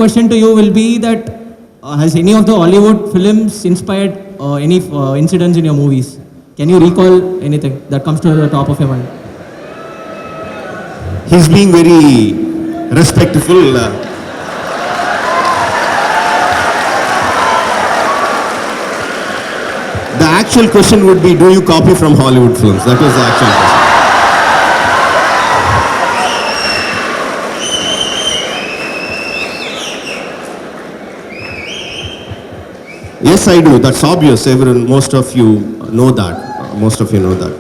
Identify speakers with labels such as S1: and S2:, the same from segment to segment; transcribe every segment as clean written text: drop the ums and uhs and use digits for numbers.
S1: Question to you will be that has any of the Hollywood films inspired any incidents in your movies? Can you recall anything that comes to the top of your mind?
S2: He's being very respectful. The actual question would be, do you copy from Hollywood films? That was the actual question. Yes, I do. That's obvious. Everyone, most of you know that. Most of you know that.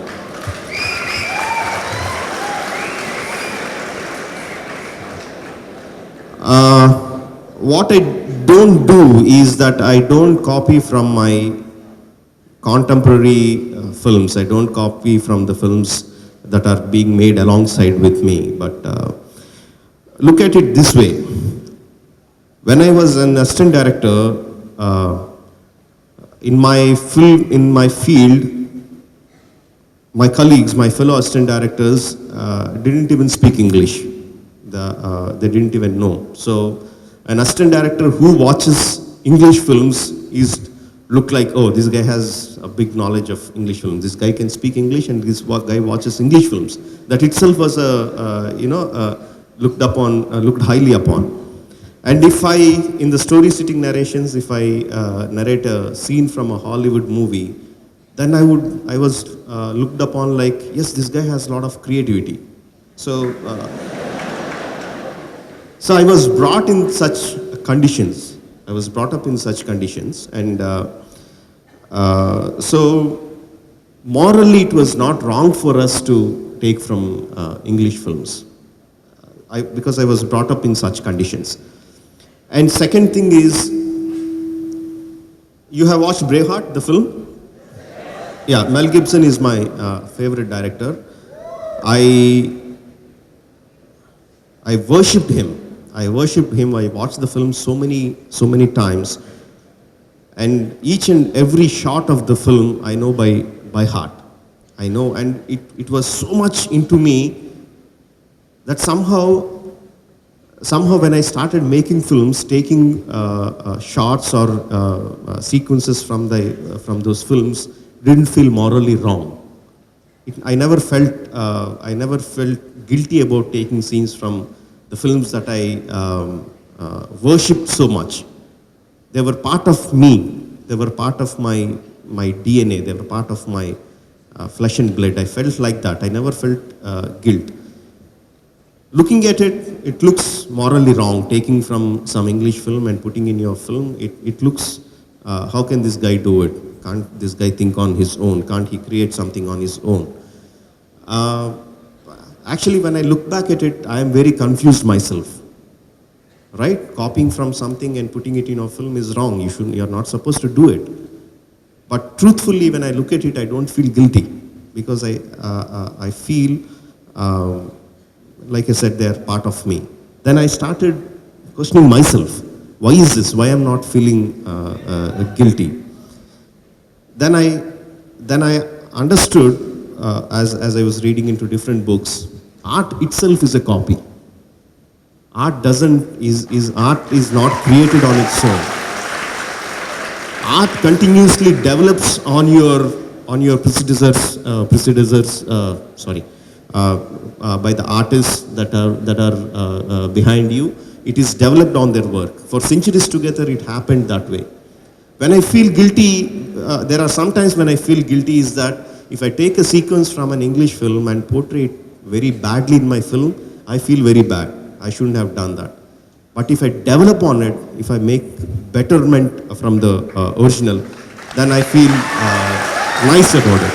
S2: What I don't do is that I don't copy from my contemporary films. I don't copy from the films that are being made alongside with me. But look at it this way. When I was an assistant director, in my field, my colleagues, my fellow assistant directors didn't even speak English. They didn't even know. So an assistant director who watches English films is look like, oh, this guy has a big knowledge of English films. This guy can speak English, and this guy watches English films. That itself was looked highly upon. And if I, in the story sitting narrations, if I narrate a scene from a Hollywood movie, then I was looked upon like, yes, this guy has a lot of creativity. So I was brought in such conditions. I was brought up in such conditions, and so morally it was not wrong for us to take from English films, because I was brought up in such conditions. And second thing is, you have watched Braveheart, the film? Yeah, Mel Gibson is my favorite director. I worshipped him. I watched the film so many times. And each and every shot of the film I know by heart. I know, and it was so much into me that somehow when I started making films, taking shots or sequences from those films didn't feel morally wrong. I never felt guilty about taking scenes from the films that I worshipped so much. They were part of me. They were part of my DNA. They were part of my flesh and blood. I felt like that. I never felt guilt. Looking at it, it looks morally wrong, taking from some English film and putting in your film. It looks, how can this guy do it? Can't this guy think on his own? Can't he create something on his own? Actually, when I look back at it, I am very confused myself. Right? Copying from something and putting it in a film is wrong. You're not supposed to do it. But truthfully, when I look at it, I don't feel guilty, because I feel, like I said, they're part of me. Then I started questioning myself. Why is this? Why I'm not feeling guilty? Then I understood, as I was reading into different books, art itself is a copy. Art is not created on its own. Art continuously develops on your predecessors, by the artists that are behind you. It is developed on their work. For centuries together, it happened that way. When I feel guilty, there are some times when I feel guilty is that if I take a sequence from an English film and portray it very badly in my film, I feel very bad. I shouldn't have done that. But if I develop on it, if I make betterment from the original, then I feel nice about it.